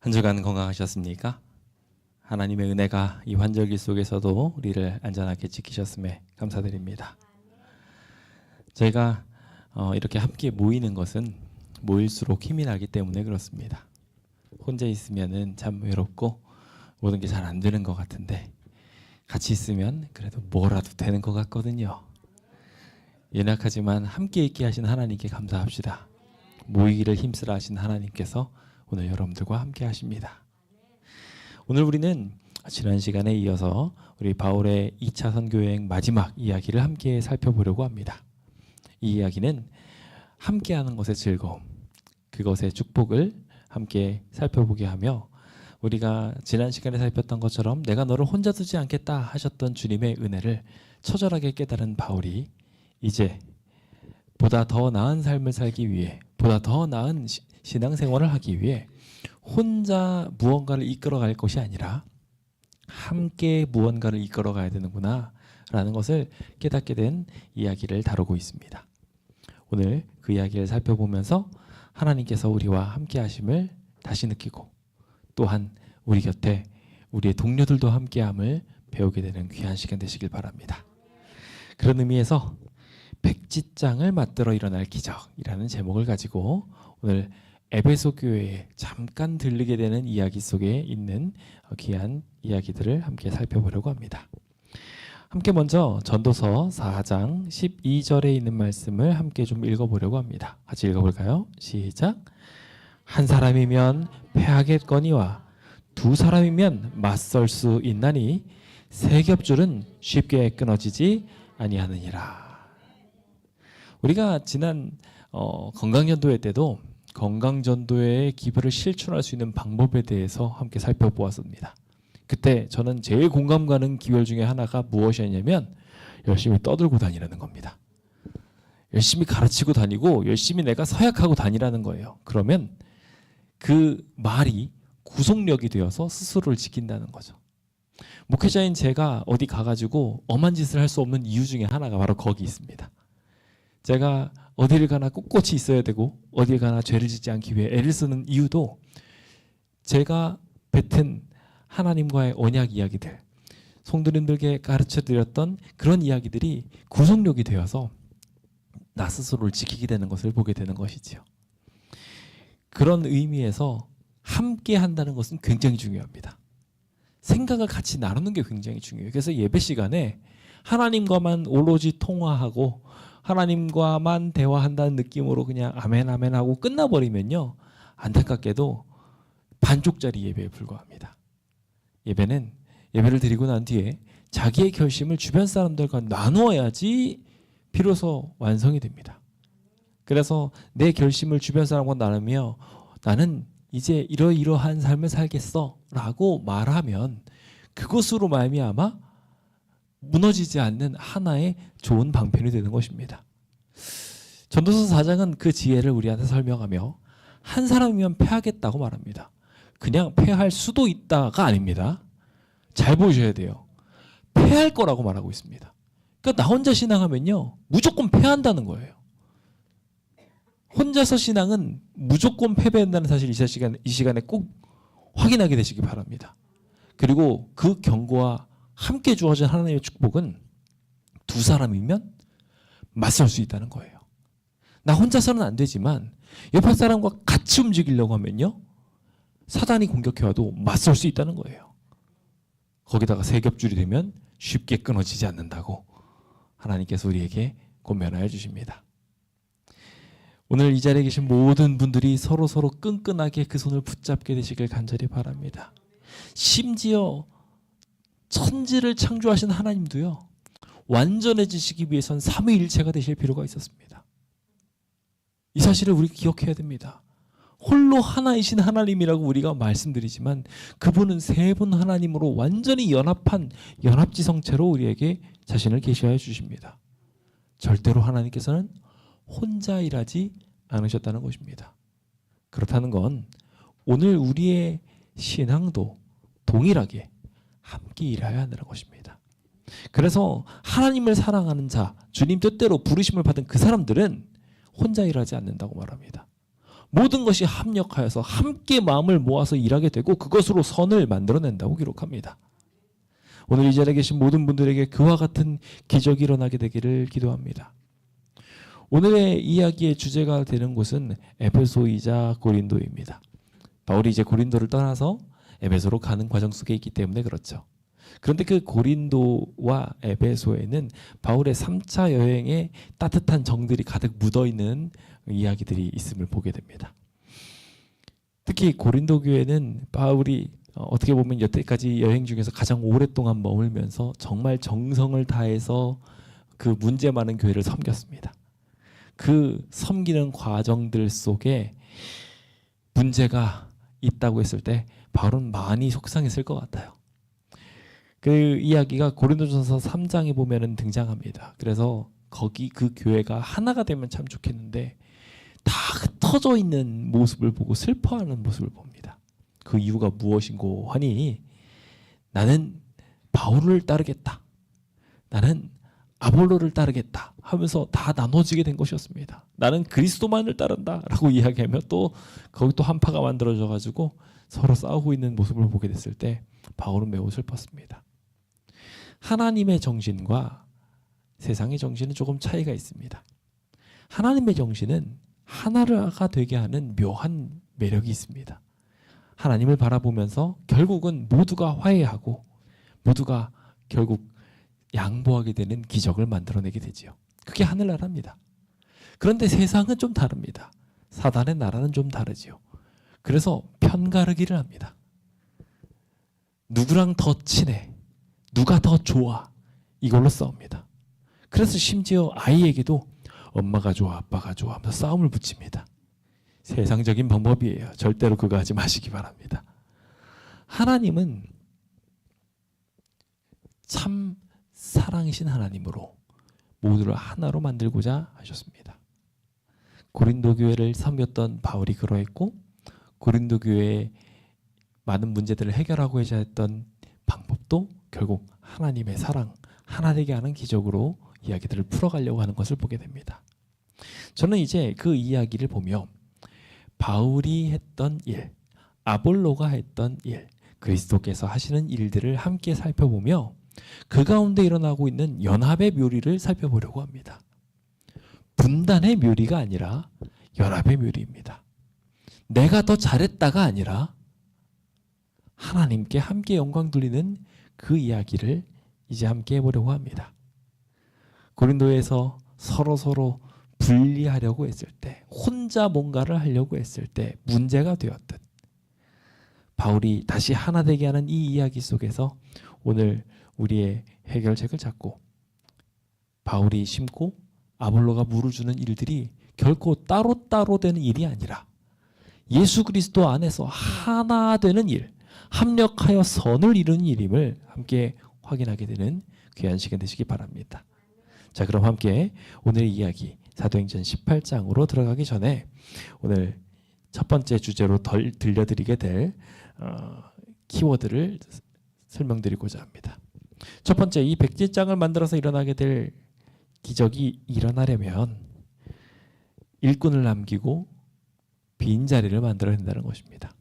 한 주간 건강하셨습니까? 하나님의 은혜가 이 환절기 속에서도 우리를 안전하게 지키셨음에 감사드립니다. 저희가 이렇게 함께 모이는 것은 모일수록 힘이 나기 때문에 그렇습니다. 혼자 있으면은 참 외롭고 모든 게 잘 안 되는 것 같은데 같이 있으면 그래도 뭐라도 되는 것 같거든요. 연약하지만 함께 있게 하신 하나님께 감사합시다. 모이기를 힘쓰라 하신 하나님께서 오늘 여러분들과 함께 하십니다. 오늘 우리는 지난 시간에 이어서 우리 바울의 2차 선교여행 마지막 이야기를 함께 살펴보려고 합니다. 이 이야기는 함께하는 것의 즐거움, 그것의 축복을 함께 살펴보게 하며 우리가 지난 시간에 살폈던 것처럼 내가 너를 혼자 두지 않겠다 하셨던 주님의 은혜를 처절하게 깨달은 바울이 이제 보다 더 나은 삶을 살기 위해, 보다 더 나은 신앙생활을 하기 위해 혼자 무언가를 이끌어갈 것이 아니라 함께 무언가를 이끌어가야 되는구나 라는 것을 깨닫게 된 이야기를 다루고 있습니다. 오늘 그 이야기를 살펴보면서 하나님께서 우리와 함께 하심을 다시 느끼고 또한 우리 곁에 우리의 동료들도 함께함을 배우게 되는 귀한 시간 되시길 바랍니다. 그런 의미에서 백지장을 맞들어 일어날 기적이라는 제목을 가지고 오늘 에베소 교회에 잠깐 들리게 되는 이야기 속에 있는 귀한 이야기들을 함께 살펴보려고 합니다. 함께 먼저 전도서 4장 12절에 있는 말씀을 함께 좀 읽어보려고 합니다. 같이 읽어볼까요? 시작. 한 사람이면 패하겠거니와 두 사람이면 맞설 수 있나니 세 겹줄은 쉽게 끊어지지 아니하느니라. 우리가 지난 건강전도회 때도 건강전도회의 기부를 실천할 수 있는 방법에 대해서 함께 살펴보았습니다. 그때 저는 제일 공감 가는 기별 중에 하나가 무엇이었냐면 열심히 떠들고 다니라는 겁니다. 열심히 가르치고 다니고 열심히 내가 서약하고 다니라는 거예요. 그러면 그 말이 구속력이 되어서 스스로를 지킨다는 거죠. 목회자인 제가 어디 가가지고 엄한 짓을 할 수 없는 이유 중에 하나가 바로 거기 있습니다. 제가 어디를 가나 꿋꿋이 있어야 되고 어딜 가나 죄를 짓지 않기 위해 애를 쓰는 이유도 제가 뱉은 하나님과의 언약 이야기들, 성도님들께 가르쳐드렸던 그런 이야기들이 구속력이 되어서 나 스스로를 지키게 되는 것을 보게 되는 것이지요. 그런 의미에서 함께 한다는 것은 굉장히 중요합니다. 생각을 같이 나누는 게 굉장히 중요해요. 그래서 예배 시간에 하나님과만 오로지 통화하고 하나님과만 대화한다는 느낌으로 그냥 아멘 아멘 하고 끝나버리면요, 안타깝게도 반쪽짜리 예배에 불과합니다. 예배를 드리고 난 뒤에 자기의 결심을 주변 사람들과 나누어야지 비로소 완성이 됩니다. 그래서 내 결심을 주변 사람과 나누며 나는 이제 이러이러한 삶을 살겠어 라고 말하면 그것으로 말미암아 무너지지 않는 하나의 좋은 방편이 되는 것입니다. 전도서 4장은 그 지혜를 우리한테 설명하며 한 사람이면 패하겠다고 말합니다. 그냥 패할 수도 있다가 아닙니다. 잘 보셔야 돼요. 패할 거라고 말하고 있습니다. 그러니까 나 혼자 신앙하면요 무조건 패한다는 거예요. 혼자서 신앙은 무조건 패배한다는 사실 이 시간에 꼭 확인하게 되시기 바랍니다. 그리고 그 경고와 함께 주어진 하나님의 축복은 두 사람이면 맞설 수 있다는 거예요. 나 혼자서는 안 되지만 옆에 사람과 같이 움직이려고 하면요 사단이 공격해와도 맞설 수 있다는 거예요. 거기다가 세 겹줄이 되면 쉽게 끊어지지 않는다고 하나님께서 우리에게 권면하여 주십니다. 오늘 이 자리에 계신 모든 분들이 서로 끈끈하게 그 손을 붙잡게 되시길 간절히 바랍니다. 심지어 천지를 창조하신 하나님도요 완전해지시기 위해선 삼위일체가 되실 필요가 있었습니다. 이 사실을 우리가 기억해야 됩니다. 홀로 하나이신 하나님이라고 우리가 말씀드리지만 그분은 세 분 하나님으로 완전히 연합한 연합지성체로 우리에게 자신을 계시하여 주십니다. 절대로 하나님께서는 혼자 일하지 않으셨다는 것입니다. 그렇다는 건 오늘 우리의 신앙도 동일하게 함께 일해야 한다는 것입니다. 그래서 하나님을 사랑하는 자, 주님 뜻대로 부르심을 받은 그 사람들은 혼자 일하지 않는다고 말합니다. 모든 것이 합력하여서 함께 마음을 모아서 일하게 되고 그것으로 선을 만들어낸다고 기록합니다. 오늘 이 자리에 계신 모든 분들에게 그와 같은 기적이 일어나게 되기를 기도합니다. 오늘의 이야기의 주제가 되는 곳은 에베소이자 고린도입니다. 바울이 이제 고린도를 떠나서 에베소로 가는 과정 속에 있기 때문에 그렇죠. 그런데 그 고린도와 에베소에는 바울의 3차 여행에 따뜻한 정들이 가득 묻어있는 이야기들이 있음을 보게 됩니다. 특히 고린도 교회는 바울이 어떻게 보면 여태까지 여행 중에서 가장 오랫동안 머물면서 정말 정성을 다해서 그 문제 많은 교회를 섬겼습니다. 그 섬기는 과정들 속에 문제가 있다고 했을 때 바울은 많이 속상했을 것 같아요. 그 이야기가 고린도전서 3장에 보면은 등장합니다. 그래서 거기 그 교회가 하나가 되면 참 좋겠는데 다 흩어져 있는 모습을 보고 슬퍼하는 모습을 봅니다. 그 이유가 무엇인고 하니 나는 바울을 따르겠다. 나는 아볼로를 따르겠다 하면서 다 나눠지게 된 것이었습니다. 나는 그리스도만을 따른다 라고 이야기하며 또 거기 또 한파가 만들어져 가지고 서로 싸우고 있는 모습을 보게 됐을 때 바울은 매우 슬펐습니다. 하나님의 정신과 세상의 정신은 조금 차이가 있습니다. 하나님의 정신은 하나가 되게 하는 묘한 매력이 있습니다. 하나님을 바라보면서 결국은 모두가 화해하고 모두가 결국 양보하게 되는 기적을 만들어내게 되지요. 그게 하늘나라입니다. 그런데 세상은 좀 다릅니다. 사단의 나라는 좀 다르지요. 그래서 편가르기를 합니다. 누구랑 더 친해? 누가 더 좋아? 이걸로 싸웁니다. 그래서 심지어 아이에게도 엄마가 좋아, 아빠가 좋아 하면서 싸움을 붙입니다. 세상적인 방법이에요. 절대로 그거 하지 마시기 바랍니다. 하나님은 참 사랑이신 하나님으로 모두를 하나로 만들고자 하셨습니다. 고린도 교회를 섬겼던 바울이 그러했고 고린도 교회의 많은 문제들을 해결하고자 했던 방법도 결국 하나님의 사랑, 하나 되게 하는 기적으로 이야기들을 풀어가려고 하는 것을 보게 됩니다. 저는 이제 그 이야기를 보며 바울이 했던 일, 아볼로가 했던 일, 그리스도께서 하시는 일들을 함께 살펴보며 그 가운데 일어나고 있는 연합의 묘리를 살펴보려고 합니다. 분단의 묘리가 아니라 연합의 묘리입니다. 내가 더 잘했다가 아니라 하나님께 함께 영광 돌리는 그 이야기를 이제 함께 해보려고 합니다. 고린도에서 서로 분리하려고 했을 때, 혼자 뭔가를 하려고 했을 때 문제가 되었듯 바울이 다시 하나 되게 하는 이 이야기 속에서 오늘 우리의 해결책을 찾고 바울이 심고 아볼로가 물을 주는 일들이 결코 따로따로 되는 일이 아니라 예수 그리스도 안에서 하나 되는 일, 합력하여 선을 이루는 일임을 함께 확인하게 되는 귀한 시간 되시기 바랍니다. 자, 그럼 함께 오늘의 이야기 사도행전 18장으로 들어가기 전에 오늘 첫 번째 주제로 들려드리게 될 키워드를 설명드리고자 합니다. 첫 번째, 이 백지장을 만들어서 일어나게 될 기적이 일어나려면 일꾼을 남기고 빈자리를 만들어낸다는 것입니다.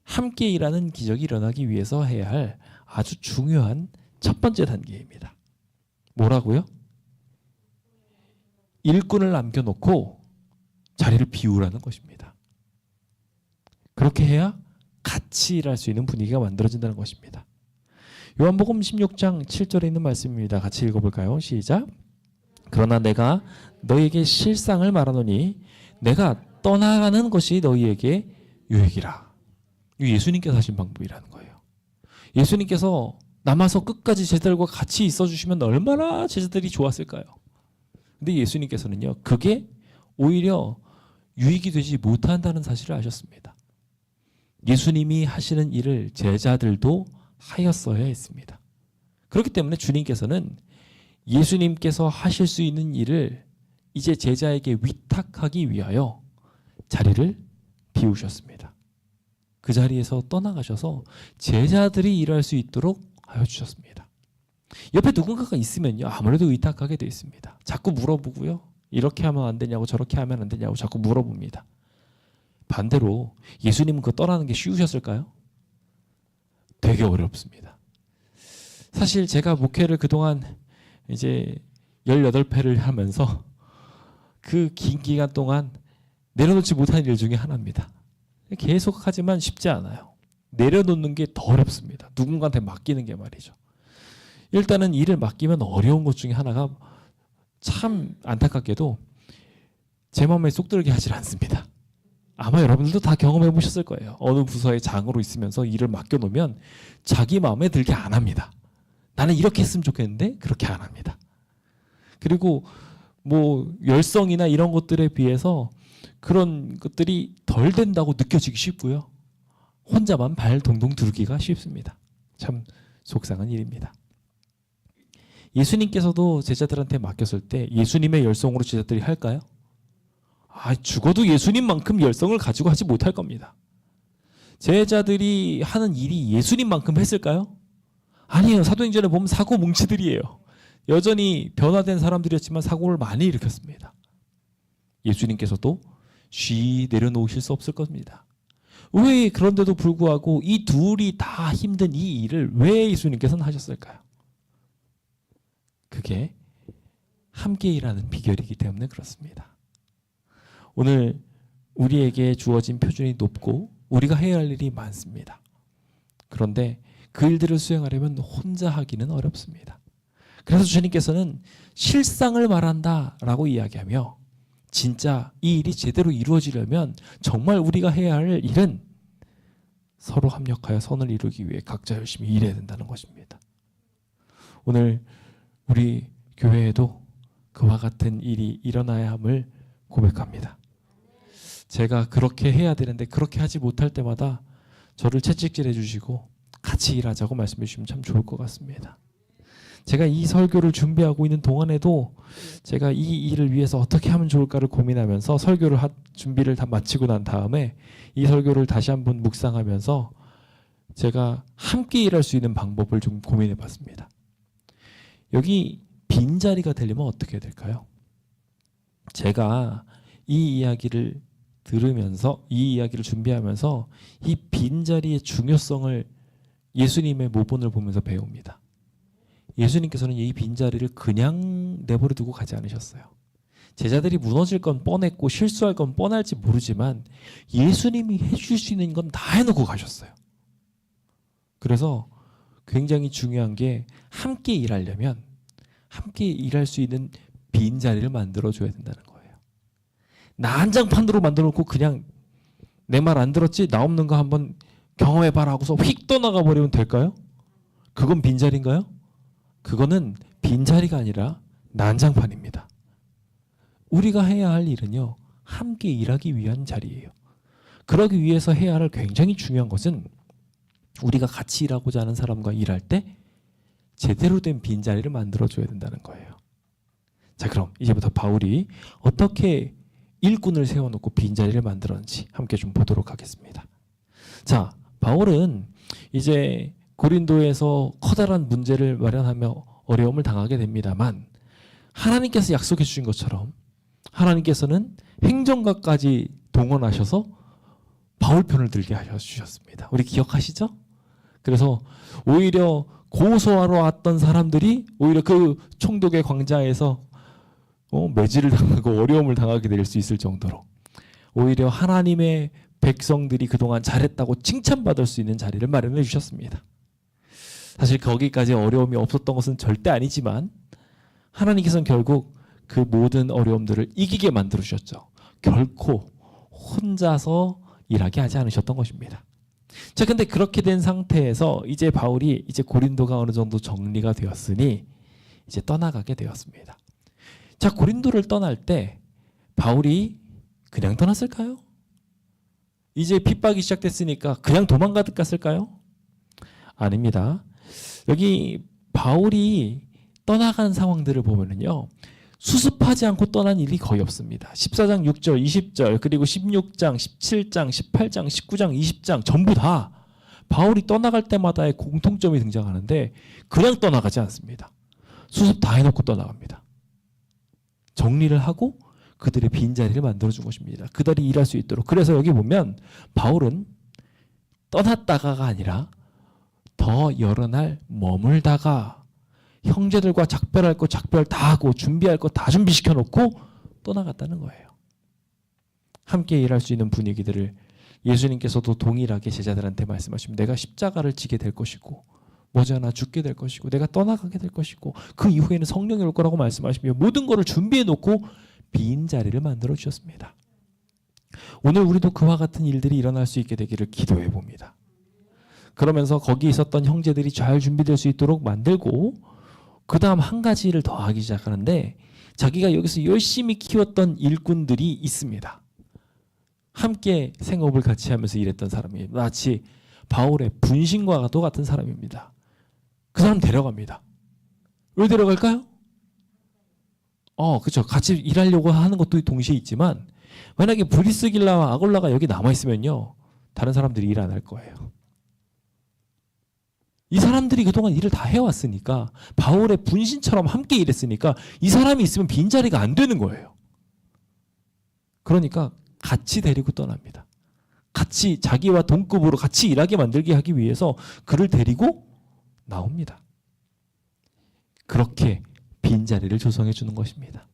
함께 일하는 기적이 일어나기 위해서 해야 할 아주 중요한 첫 번째 단계입니다. 뭐라고요? 일꾼을 남겨놓고 자리를 비우라는 것입니다. 그렇게 해야 같이 일할 수 있는 분위기가 만들어진다는 것입니다. 요한복음 16장 7절에 있는 말씀입니다. 같이 읽어볼까요? 시작. 그러나 내가 너희에게 실상을 말하노니 내가 떠나가는 것이 너희에게 유익이라. 예수님께서 하신 방법이라는 거예요. 예수님께서 남아서 끝까지 제자들과 같이 있어주시면 얼마나 제자들이 좋았을까요? 근데 예수님께서는요, 그게 오히려 유익이 되지 못한다는 사실을 아셨습니다. 예수님이 하시는 일을 제자들도 하였어야 했습니다. 그렇기 때문에 주님께서는 예수님께서 하실 수 있는 일을 이제 제자에게 위탁하기 위하여 자리를 비우셨습니다. 그 자리에서 떠나가셔서 제자들이 일할 수 있도록 하여 주셨습니다. 옆에 누군가가 있으면요, 아무래도 의탁하게 되어 있습니다. 자꾸 물어보고요, 이렇게 하면 안 되냐고 저렇게 하면 안 되냐고 자꾸 물어봅니다. 반대로 예수님은 그거 떠나는 게 쉬우셨을까요? 되게 어렵습니다. 사실 제가 목회를 그동안 이제 18회를 하면서 그 긴 기간 동안 내려놓지 못한 일 중에 하나입니다. 계속 하지만 쉽지 않아요. 내려놓는 게 더 어렵습니다. 누군가한테 맡기는 게 말이죠. 일단은 일을 맡기면 어려운 것 중에 하나가 참 안타깝게도 제 마음에 쏙 들게 하질 않습니다. 아마 여러분들도 다 경험해 보셨을 거예요. 어느 부서의 장으로 있으면서 일을 맡겨놓으면 자기 마음에 들게 안 합니다. 나는 이렇게 했으면 좋겠는데 그렇게 안 합니다. 그리고 뭐 열성이나 이런 것들에 비해서 그런 것들이 덜 된다고 느껴지기 쉽고요. 혼자만 발 동동 두르기가 쉽습니다. 참 속상한 일입니다. 예수님께서도 제자들한테 맡겼을 때 예수님의 열성으로 제자들이 할까요? 죽어도 예수님만큼 열성을 가지고 하지 못할 겁니다. 제자들이 하는 일이 예수님만큼 했을까요? 아니에요. 사도행전에 보면 사고 뭉치들이에요. 여전히 변화된 사람들이었지만 사고를 많이 일으켰습니다. 예수님께서도 쉬 내려놓으실 수 없을 겁니다. 왜 그런데도 불구하고 이 둘이 다 힘든 이 일을 왜 예수님께서는 하셨을까요? 그게 함께 일하는 비결이기 때문에 그렇습니다. 오늘 우리에게 주어진 표준이 높고 우리가 해야 할 일이 많습니다. 그런데 그 일들을 수행하려면 혼자 하기는 어렵습니다. 그래서 주님께서는 실상을 말한다라고 이야기하며 진짜 이 일이 제대로 이루어지려면 정말 우리가 해야 할 일은 서로 합력하여 선을 이루기 위해 각자 열심히 일해야 된다는 것입니다. 오늘 우리 교회에도 그와 같은 일이 일어나야 함을 고백합니다. 제가 그렇게 해야 되는데 그렇게 하지 못할 때마다 저를 채찍질해 주시고 같이 일하자고 말씀해 주시면 참 좋을 것 같습니다. 제가 이 설교를 준비하고 있는 동안에도 제가 이 일을 위해서 어떻게 하면 좋을까를 고민하면서 설교를 준비를 다 마치고 난 다음에 이 설교를 다시 한번 묵상하면서 제가 함께 일할 수 있는 방법을 좀 고민해 봤습니다. 여기 빈자리가 되려면 어떻게 해야 될까요? 제가 이 이야기를 들으면서 이 이야기를 준비하면서 이 빈자리의 중요성을 예수님의 모본을 보면서 배웁니다. 예수님께서는 이 빈자리를 그냥 내버려 두고 가지 않으셨어요. 제자들이 무너질 건 뻔했고 실수할 건 뻔할지 모르지만 예수님이 해줄 수 있는 건 다 해놓고 가셨어요. 그래서 굉장히 중요한 게 함께 일하려면 함께 일할 수 있는 빈자리를 만들어줘야 된다는 거예요. 나 한장판으로 만들어놓고 그냥 내 말 안 들었지? 나 없는 거 한번 경험해봐라 하고서 휙 떠나가 버리면 될까요? 그건 빈자리인가요? 그거는 빈자리가 아니라 난장판입니다. 우리가 해야 할 일은요, 함께 일하기 위한 자리예요. 그러기 위해서 해야 할 굉장히 중요한 것은 우리가 같이 일하고자 하는 사람과 일할 때 제대로 된 빈자리를 만들어줘야 된다는 거예요. 자, 그럼 이제부터 바울이 어떻게 일꾼을 세워놓고 빈자리를 만들었는지 함께 좀 보도록 하겠습니다. 자, 바울은 이제 고린도에서 커다란 문제를 마련하며 어려움을 당하게 됩니다만 하나님께서 약속해 주신 것처럼 하나님께서는 행정가까지 동원하셔서 바울 편을 들게 하셨습니다. 우리 기억하시죠? 그래서 오히려 고소하러 왔던 사람들이 오히려 그 총독의 광장에서 매질을 당하고 어려움을 당하게 될 수 있을 정도로 오히려 하나님의 백성들이 그동안 잘했다고 칭찬받을 수 있는 자리를 마련해 주셨습니다. 사실 거기까지 어려움이 없었던 것은 절대 아니지만 하나님께서는 결국 그 모든 어려움들을 이기게 만들어 주셨죠. 결코 혼자서 일하게 하지 않으셨던 것입니다. 자, 근데 그렇게 된 상태에서 이제 바울이 이제 고린도가 어느 정도 정리가 되었으니 이제 떠나가게 되었습니다. 자, 고린도를 떠날 때 바울이 그냥 떠났을까요? 이제 핍박이 시작됐으니까 그냥 도망갔을까요? 아닙니다. 여기 바울이 떠나간 상황들을 보면은요, 수습하지 않고 떠난 일이 거의 없습니다. 14장 6절, 20절, 그리고 16장, 17장, 18장, 19장, 20장 전부 다 바울이 떠나갈 때마다의 공통점이 등장하는데 그냥 떠나가지 않습니다. 수습 다 해놓고 떠나갑니다. 정리를 하고 그들의 빈자리를 만들어준 것입니다. 그들이 일할 수 있도록. 그래서 여기 보면 바울은 떠났다가가 아니라 더 여러 날 머물다가 형제들과 작별할 거 작별 다 하고 준비할 거 다 준비시켜 놓고 떠나갔다는 거예요. 함께 일할 수 있는 분위기들을 예수님께서도 동일하게 제자들한테 말씀하시면 내가 십자가를 지게 될 것이고 머지않아 죽게 될 것이고 내가 떠나가게 될 것이고 그 이후에는 성령이 올 거라고 말씀하시며 모든 것을 준비해 놓고 빈자리를 만들어 주셨습니다. 오늘 우리도 그와 같은 일들이 일어날 수 있게 되기를 기도해 봅니다. 그러면서 거기 있었던 형제들이 잘 준비될 수 있도록 만들고 그 다음 한 가지를 더 하기 시작하는데 자기가 여기서 열심히 키웠던 일꾼들이 있습니다. 함께 생업을 같이 하면서 일했던 사람이에요. 마치 바울의 분신과도 같은 사람입니다. 그 사람 데려갑니다. 왜 데려갈까요? 그렇죠. 같이 일하려고 하는 것도 동시에 있지만 만약에 브리스길라와 아골라가 여기 남아있으면요. 다른 사람들이 일 안 할 거예요. 이 사람들이 그동안 일을 다 해왔으니까 바울의 분신처럼 함께 일했으니까 이 사람이 있으면 빈자리가 안 되는 거예요. 그러니까 같이 데리고 떠납니다. 같이 자기와 동급으로 같이 일하게 만들게 하기 위해서 그를 데리고 나옵니다. 그렇게 빈자리를 조성해 주는 것입니다.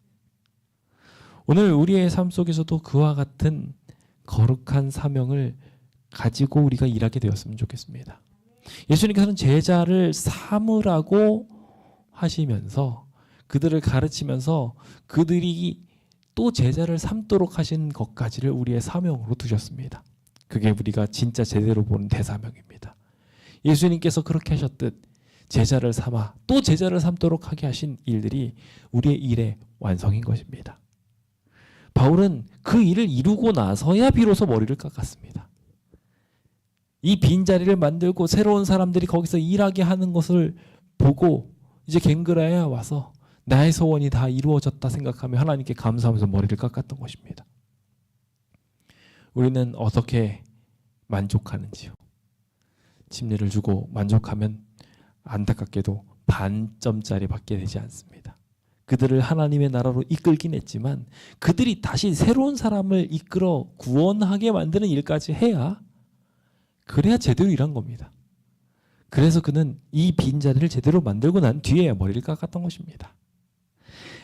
오늘 우리의 삶 속에서도 그와 같은 거룩한 사명을 가지고 우리가 일하게 되었으면 좋겠습니다. 예수님께서는 제자를 삼으라고 하시면서 그들을 가르치면서 그들이 또 제자를 삼도록 하신 것까지를 우리의 사명으로 두셨습니다. 그게 우리가 진짜 제대로 보는 대사명입니다. 예수님께서 그렇게 하셨듯 제자를 삼아 또 제자를 삼도록 하게 하신 일들이 우리의 일의 완성인 것입니다. 바울은 그 일을 이루고 나서야 비로소 머리를 깎았습니다. 이 빈자리를 만들고 새로운 사람들이 거기서 일하게 하는 것을 보고 이제 갱그라야 와서 나의 소원이 다 이루어졌다 생각하며 하나님께 감사하면서 머리를 깎았던 것입니다. 우리는 어떻게 만족하는지요? 침례를 주고 만족하면 안타깝게도 반점짜리 받게 되지 않습니다. 그들을 하나님의 나라로 이끌긴 했지만 그들이 다시 새로운 사람을 이끌어 구원하게 만드는 일까지 해야 그래야 제대로 일한 겁니다. 그래서 그는 이 빈자리를 제대로 만들고 난 뒤에야 머리를 깎았던 것입니다.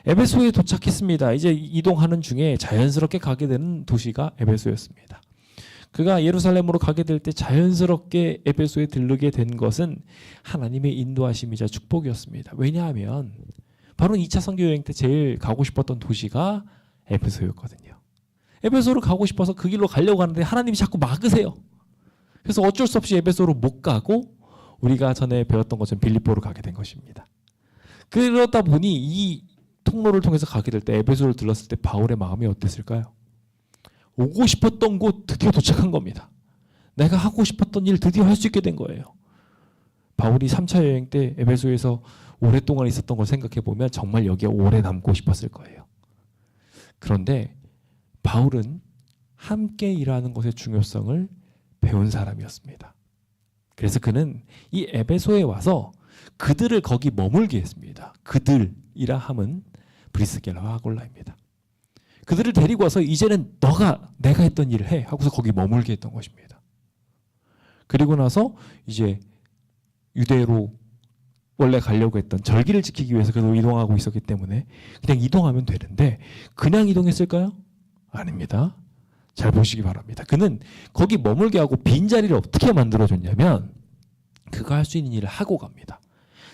에베소에 도착했습니다. 이제 이동하는 중에 자연스럽게 가게 되는 도시가 에베소였습니다. 그가 예루살렘으로 가게 될 때 자연스럽게 에베소에 들르게 된 것은 하나님의 인도하심이자 축복이었습니다. 왜냐하면 바로 2차 선교 여행 때 제일 가고 싶었던 도시가 에베소였거든요. 에베소로 가고 싶어서 그 길로 가려고 하는데 하나님이 자꾸 막으세요. 그래서 어쩔 수 없이 에베소로 못 가고 우리가 전에 배웠던 것처럼 빌립보로 가게 된 것입니다. 그러다 보니 이 통로를 통해서 가게 될 때 에베소를 들렀을 때 바울의 마음이 어땠을까요? 오고 싶었던 곳 드디어 도착한 겁니다. 내가 하고 싶었던 일 드디어 할 수 있게 된 거예요. 바울이 3차 여행 때 에베소에서 오랫동안 있었던 걸 생각해 보면 정말 여기에 오래 남고 싶었을 거예요. 그런데 바울은 함께 일하는 것의 중요성을 배운 사람이었습니다. 그래서 그는 이 에베소에 와서 그들을 거기 머물게 했습니다. 그들이라 함은 브리스길라와 아골라입니다. 그들을 데리고 와서 이제는 너가 내가 했던 일을 해 하고서 거기 머물게 했던 것입니다. 그리고 나서 이제 유대로 원래 가려고 했던 절기를 지키기 위해서 그도 이동하고 있었기 때문에 그냥 이동하면 되는데 그냥 이동했을까요? 아닙니다. 잘 보시기 바랍니다. 그는 거기 머물게 하고 빈자리를 어떻게 만들어줬냐면 그가 할 수 있는 일을 하고 갑니다.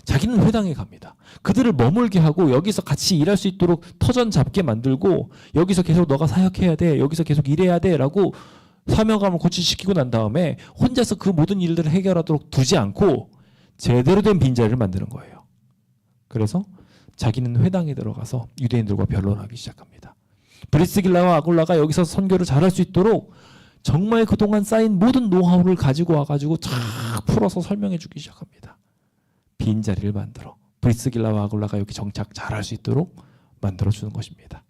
자기는 회당에 갑니다. 그들을 머물게 하고 여기서 같이 일할 수 있도록 터전 잡게 만들고 여기서 계속 너가 사역해야 돼. 여기서 계속 일해야 돼. 라고 사명감을 고취시키고 난 다음에 혼자서 그 모든 일들을 해결하도록 두지 않고 제대로 된 빈자리를 만드는 거예요. 그래서 자기는 회당에 들어가서 유대인들과 변론하기 시작합니다. 브리스길라와 아골라가 여기서 선교를 잘할 수 있도록 정말 그동안 쌓인 모든 노하우를 가지고 와가지고 쫙 풀어서 설명해 주기 시작합니다. 빈자리를 만들어 브리스길라와 아골라가 여기 정착 잘할 수 있도록 만들어주는 것입니다.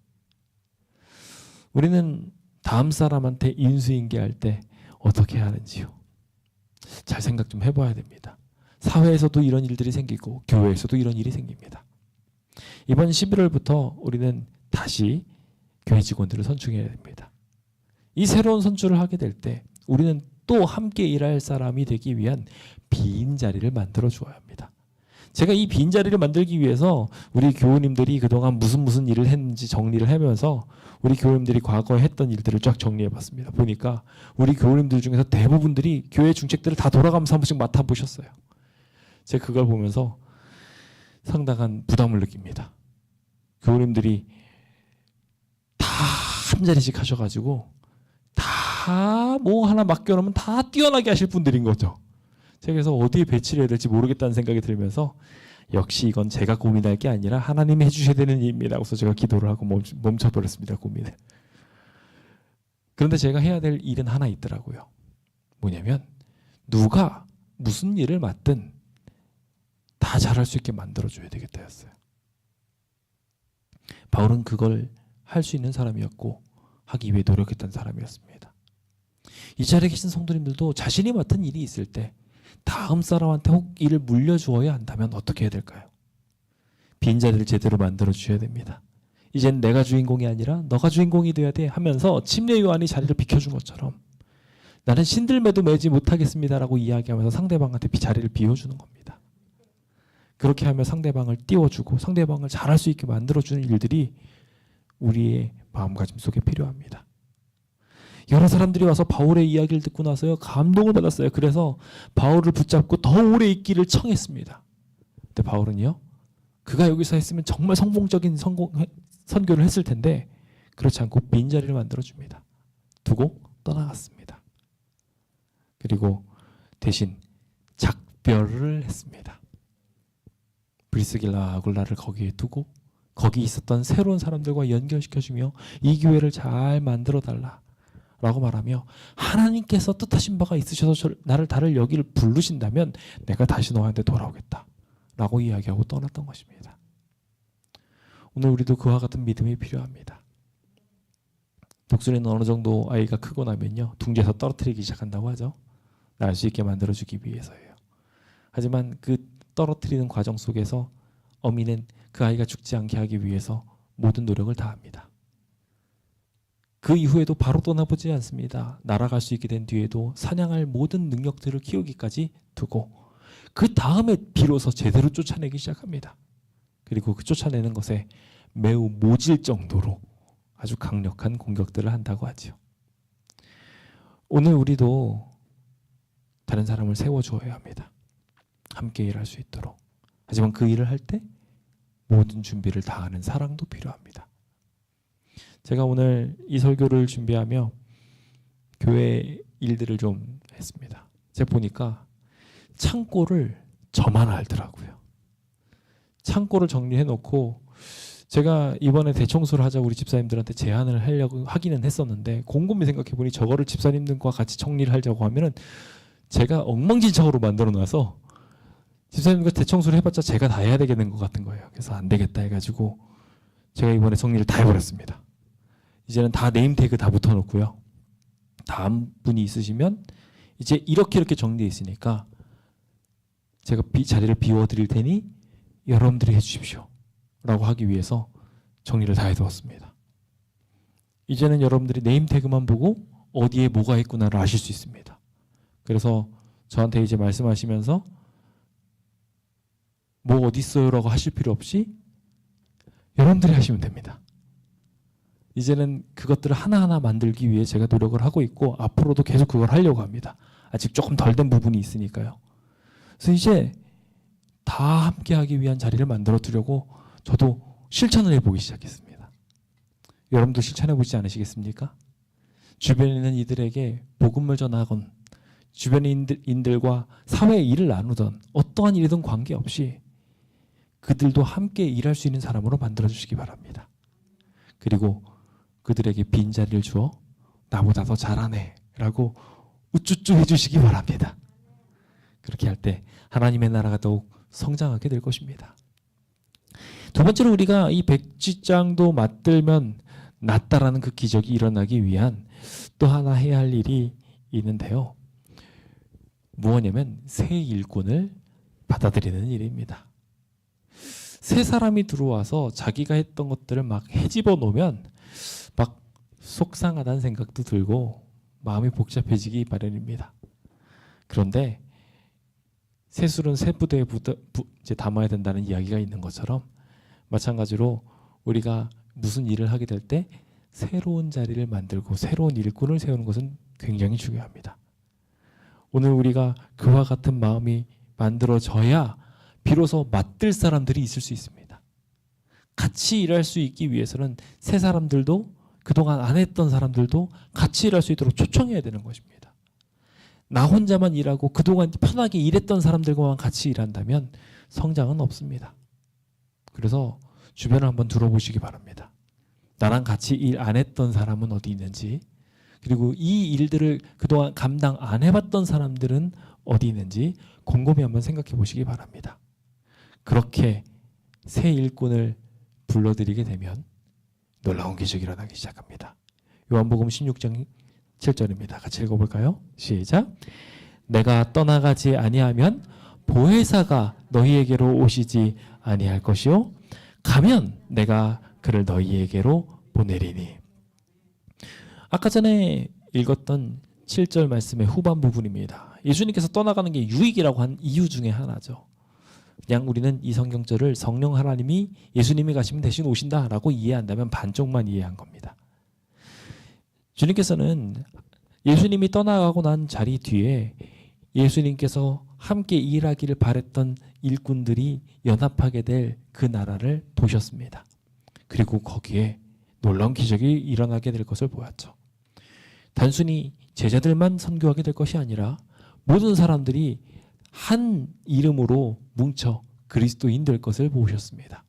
우리는 다음 사람한테 인수인계할 때 어떻게 하는지요? 잘 생각 좀 해봐야 됩니다. 사회에서도 이런 일들이 생기고 교회에서도 이런 일이 생깁니다. 이번 11월부터 우리는 다시 교회 직원들을 선출해야 됩니다. 이 새로운 선출을 하게 될 때 우리는 또 함께 일할 사람이 되기 위한 빈 자리를 만들어 주어야 합니다. 제가 이 빈 자리를 만들기 위해서 우리 교우님들이 그동안 무슨 일을 했는지 정리를 하면서 우리 교우님들이 과거에 했던 일들을 쫙 정리해 봤습니다. 보니까 우리 교우님들 중에서 대부분들이 교회 중책들을 다 돌아가면서 한 번씩 맡아보셨어요. 제가 그걸 보면서 상당한 부담을 느낍니다. 교우님들이 다 한 자리씩 하셔가지고 다 뭐 하나 맡겨놓으면 다 뛰어나게 하실 분들인 거죠. 제가 그래서 어디에 배치를 해야 될지 모르겠다는 생각이 들면서 역시 이건 제가 고민할 게 아니라 하나님이 해주셔야 되는 일입니다. 그래서 제가 기도를 하고 멈춰버렸습니다. 고민을. 그런데 제가 해야 될 일은 하나 있더라고요. 뭐냐면 누가 무슨 일을 맡든 다 잘할 수 있게 만들어줘야 되겠다였어요. 바울은 그걸 할 수 있는 사람이었고 하기 위해 노력했던 사람이었습니다. 이 자리에 계신 성도님들도 자신이 맡은 일이 있을 때 다음 사람한테 혹 일을 물려주어야 한다면 어떻게 해야 될까요? 빈자리를 제대로 만들어 주셔야 됩니다. 이젠 내가 주인공이 아니라 너가 주인공이 돼야 돼 하면서 침례 요한이 자리를 비켜준 것처럼 나는 신들매도 매지 못하겠습니다라고 이야기하면서 상대방한테 자리를 비워주는 겁니다. 그렇게 하며 상대방을 띄워주고 상대방을 잘할 수 있게 만들어주는 일들이 우리의 마음가짐 속에 필요합니다. 여러 사람들이 와서 바울의 이야기를 듣고 나서요 감동을 받았어요. 그래서 바울을 붙잡고 더 오래 있기를 청했습니다. 근데 바울은요 그가 여기서 했으면 정말 성공적인 선교를 했을 텐데 그렇지 않고 빈자리를 만들어줍니다. 두고 떠나갔습니다. 그리고 대신 작별을 했습니다. 브리스길라 아굴라를 거기에 두고 거기 있었던 새로운 사람들과 연결시켜주며 이 교회를 잘 만들어달라 라고 말하며 하나님께서 뜻하신 바가 있으셔서 나를 다른 여기를 부르신다면 내가 다시 너한테 돌아오겠다 라고 이야기하고 떠났던 것입니다. 오늘 우리도 그와 같은 믿음이 필요합니다. 독수리는 어느 정도 아이가 크고 나면요 둥지에서 떨어뜨리기 시작한다고 하죠. 날 수 있게 만들어주기 위해서예요. 하지만 그 떨어뜨리는 과정 속에서 어미는 그 아이가 죽지 않게 하기 위해서 모든 노력을 다합니다. 그 이후에도 바로 떠나보지 않습니다. 날아갈 수 있게 된 뒤에도 사냥할 모든 능력들을 키우기까지 두고 그 다음에 비로소 제대로 쫓아내기 시작합니다. 그리고 그 쫓아내는 것에 매우 모질 정도로 아주 강력한 공격들을 한다고 하죠. 오늘 우리도 다른 사람을 세워주어야 합니다. 함께 일할 수 있도록. 하지만 그 일을 할 때 모든 준비를 다하는 사랑도 필요합니다. 제가 오늘 이 설교를 준비하며 교회 일들을 좀 했습니다. 제가 보니까 창고를 저만 알더라고요. 창고를 정리해 놓고 제가 이번에 대청소를 하자고 우리 집사님들한테 제안을 하려고 하기는 했었는데 곰곰이 생각해 보니 저거를 집사님들과 같이 정리를 하자고 하면은 제가 엉망진창으로 만들어 놔서 집사님과 대청소를 해봤자 제가 다 해야 되겠는 것 같은 거예요. 그래서 안 되겠다 해가지고 제가 이번에 정리를 다 해버렸습니다. 이제는 다 네임태그 다 붙여놓고요. 다음 분이 있으시면 이제 이렇게 정리되어 있으니까 제가 자리를 비워드릴 테니 여러분들이 해주십시오 라고 하기 위해서 정리를 다 해두었습니다. 이제는 여러분들이 네임태그만 보고 어디에 뭐가 있구나를 아실 수 있습니다. 그래서 저한테 이제 말씀하시면서 뭐 어디 있어요 라고 하실 필요 없이 여러분들이 하시면 됩니다. 이제는 그것들을 하나하나 만들기 위해 제가 노력을 하고 있고 앞으로도 계속 그걸 하려고 합니다. 아직 조금 덜 된 부분이 있으니까요. 그래서 이제 다 함께 하기 위한 자리를 만들어 두려고 저도 실천을 해보기 시작했습니다. 여러분도 실천해 보시지 않으시겠습니까? 주변에 있는 이들에게 복음을 전하건 주변인들과 사회의 일을 나누던 어떠한 일이든 관계없이 그들도 함께 일할 수 있는 사람으로 만들어주시기 바랍니다. 그리고 그들에게 빈자리를 주어 나보다 더 잘하네 라고 우쭈쭈 해주시기 바랍니다. 그렇게 할 때 하나님의 나라가 더욱 성장하게 될 것입니다. 두 번째로 우리가 이 백지장도 맞들면 낫다라는 그 기적이 일어나기 위한 또 하나 해야 할 일이 있는데요. 무엇이냐면 새 일꾼을 받아들이는 일입니다. 새 사람이 들어와서 자기가 했던 것들을 막 헤집어 놓으면 막 속상하다는 생각도 들고 마음이 복잡해지기 마련입니다. 그런데 새 술은 새 부대에 이제 담아야 된다는 이야기가 있는 것처럼 마찬가지로 우리가 무슨 일을 하게 될 때 새로운 자리를 만들고 새로운 일꾼을 세우는 것은 굉장히 중요합니다. 오늘 우리가 그와 같은 마음이 만들어져야 비로소 맡을 사람들이 있을 수 있습니다. 같이 일할 수 있기 위해서는 새 사람들도 그동안 안 했던 사람들도 같이 일할 수 있도록 초청해야 되는 것입니다. 나 혼자만 일하고 그동안 편하게 일했던 사람들과만 같이 일한다면 성장은 없습니다. 그래서 주변을 한번 둘러보시기 바랍니다. 나랑 같이 일 안 했던 사람은 어디 있는지, 그리고 이 일들을 그동안 감당 안 해봤던 사람들은 어디 있는지 곰곰이 한번 생각해 보시기 바랍니다. 그렇게 새 일꾼을 불러들이게 되면 놀라운 기적이 일어나기 시작합니다. 요한복음 16장 7절입니다. 같이 읽어볼까요? 시작. 내가 떠나가지 아니하면 보혜사가 너희에게로 오시지 아니할 것이요 가면 내가 그를 너희에게로 보내리니. 아까 전에 읽었던 7절 말씀의 후반 부분입니다. 예수님께서 떠나가는 게 유익이라고 한 이유 중에 하나죠. 그냥 우리는 이 성경절을 성령 하나님이 예수님이 가시면 대신 오신다라고 이해한다면 반쪽만 이해한 겁니다. 주님께서는 예수님이 떠나가고 난 자리 뒤에 예수님께서 함께 일하기를 바랬던 일꾼들이 연합하게 될 그 나라를 보셨습니다. 그리고 거기에 놀라운 기적이 일어나게 될 것을 보았죠. 단순히 제자들만 선교하게 될 것이 아니라 모든 사람들이 한 이름으로 뭉쳐 그리스도인 될 것을 보셨습니다.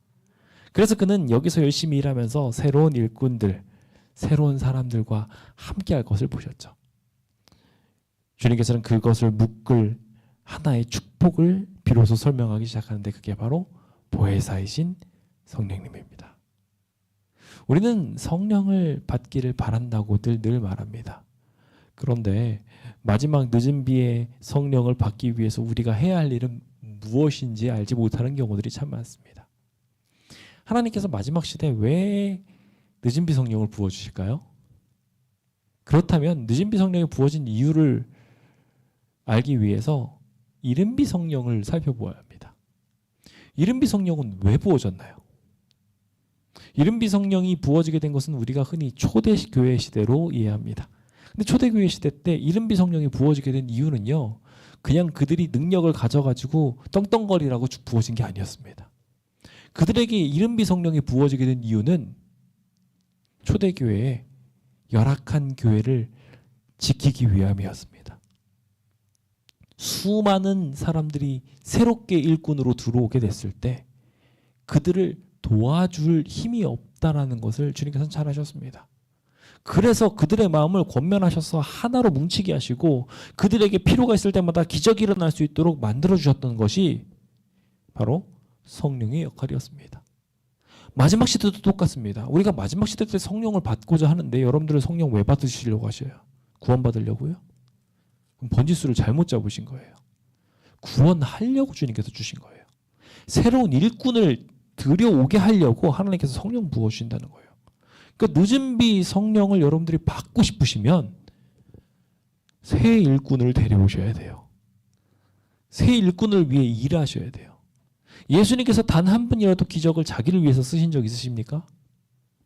그래서 그는 여기서 열심히 일하면서 새로운 일꾼들, 새로운 사람들과 함께 할 것을 보셨죠. 주님께서는 그것을 묶을 하나의 축복을 비로소 설명하기 시작하는데 그게 바로 보혜사이신 성령님입니다. 우리는 성령을 받기를 바란다고들 늘 말합니다. 그런데 마지막 늦은 비에 성령을 받기 위해서 우리가 해야 할 일은 무엇인지 알지 못하는 경우들이 참 많습니다. 하나님께서 마지막 시대에 왜 늦은 비 성령을 부어주실까요? 그렇다면 늦은 비 성령이 부어진 이유를 알기 위해서 이른 비 성령을 살펴보아야 합니다. 이른 비 성령은 왜 부어졌나요? 이른 비 성령이 부어지게 된 것은 우리가 흔히 초대교회 시대로 이해합니다. 근데 초대교회 시대 때 이른 비 성령이 부어지게 된 이유는요, 그냥 그들이 능력을 가져가지고 떵떵거리라고 부어진 게 아니었습니다. 그들에게 이른 비 성령이 부어지게 된 이유는 초대교회의 열악한 교회를 지키기 위함이었습니다. 수많은 사람들이 새롭게 일꾼으로 들어오게 됐을 때 그들을 도와줄 힘이 없다라는 것을 주님께서는 잘 아셨습니다. 그래서 그들의 마음을 권면하셔서 하나로 뭉치게 하시고 그들에게 필요가 있을 때마다 기적이 일어날 수 있도록 만들어주셨던 것이 바로 성령의 역할이었습니다. 마지막 시대도 똑같습니다. 우리가 마지막 시대 때 성령을 받고자 하는데 여러분들은 성령 왜 받으시려고 하셔요? 구원받으려고요? 그럼 번지수를 잘못 잡으신 거예요. 구원하려고 주님께서 주신 거예요. 새로운 일꾼을 들여오게 하려고 하나님께서 성령 부어주신다는 거예요. 그러니까 늦은 비 성령을 여러분들이 받고 싶으시면 새 일꾼을 데려오셔야 돼요. 새 일꾼을 위해 일하셔야 돼요. 예수님께서 단 한 분이라도 기적을 자기를 위해서 쓰신 적 있으십니까?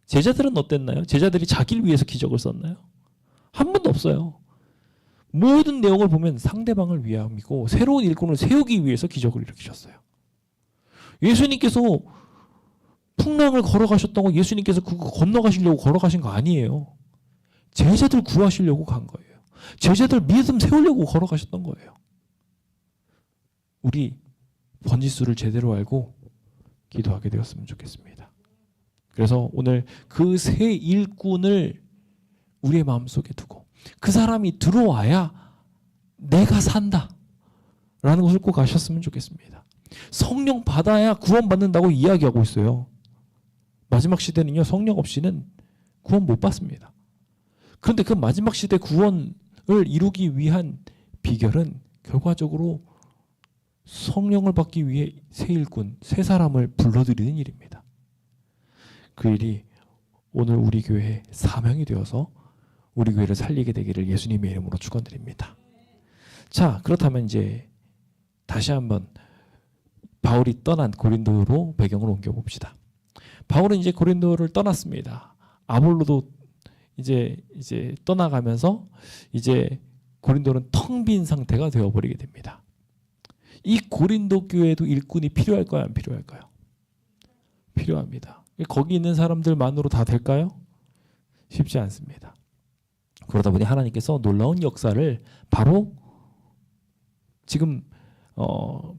제자들은 어땠나요? 제자들이 자기를 위해서 기적을 썼나요? 한 번도 없어요. 모든 내용을 보면 상대방을 위함이고 새로운 일꾼을 세우기 위해서 기적을 일으키셨어요. 예수님께서 풍랑을 걸어가셨다고 예수님께서 그거 건너가시려고 걸어가신 거 아니에요. 제자들 구하시려고 간 거예요. 제자들 믿음 세우려고 걸어가셨던 거예요. 우리 번지수를 제대로 알고 기도하게 되었으면 좋겠습니다. 그래서 오늘 그 새 일꾼을 우리의 마음속에 두고 그 사람이 들어와야 내가 산다 라는 것을 꼭 아셨으면 좋겠습니다. 성령 받아야 구원받는다고 이야기하고 있어요. 마지막 시대는요, 성령 없이는 구원 못 받습니다. 그런데 그 마지막 시대 구원을 이루기 위한 비결은 결과적으로 성령을 받기 위해 새 일꾼, 새 사람을 불러들이는 일입니다. 그 일이 오늘 우리 교회의 사명이 되어서 우리 교회를 살리게 되기를 예수님의 이름으로 축원드립니다. 자, 그렇다면 이제 다시 한번 바울이 떠난 고린도로 배경을 옮겨봅시다. 바울은 이제 고린도를 떠났습니다. 아볼로도 이제 떠나가면서 이제 고린도는 텅 빈 상태가 되어버리게 됩니다. 이 고린도 교회에도 일꾼이 필요할까요? 안 필요할까요? 필요합니다. 거기 있는 사람들만으로 다 될까요? 쉽지 않습니다. 그러다 보니 하나님께서 놀라운 역사를 바로 지금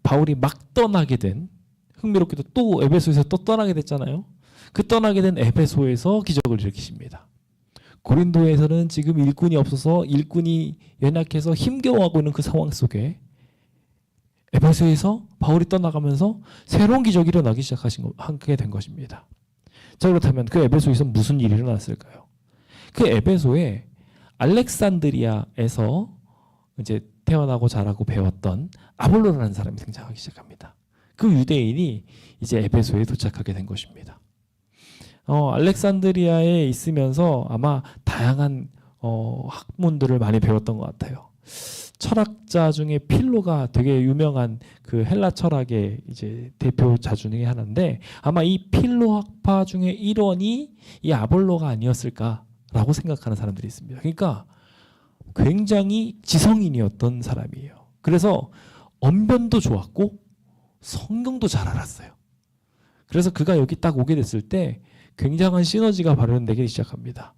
바울이 막 떠나게 된, 흥미롭게도 또 에베소에서 또 떠나게 됐잖아요. 그 떠나게 된 에베소에서 기적을 일으키십니다. 고린도에서는 지금 일꾼이 없어서 일꾼이 연약해서 힘겨워하고 있는 그 상황 속에 에베소에서 바울이 떠나가면서 새로운 기적이 일어나기 하게 된 것입니다. 자, 그렇다면 그 에베소에서 무슨 일이 일어났을까요? 그 에베소에 알렉산드리아에서 이제 태어나고 자라고 배웠던 아볼로라는 사람이 등장하기 시작합니다. 그 유대인이 이제 에베소에 도착하게 된 것입니다. 알렉산드리아에 있으면서 아마 다양한 학문들을 많이 배웠던 것 같아요. 철학자 중에 필로가 되게 유명한 그 헬라 철학의 이제 대표자 중에 하나인데, 아마 이 필로 학파 중에 일원이 이 아볼로가 아니었을까라고 생각하는 사람들이 있습니다. 그러니까 굉장히 지성인이었던 사람이에요. 그래서 언변도 좋았고 성경도 잘 알았어요. 그래서 그가 여기 딱 오게 됐을 때 굉장한 시너지가 발현되기 시작합니다.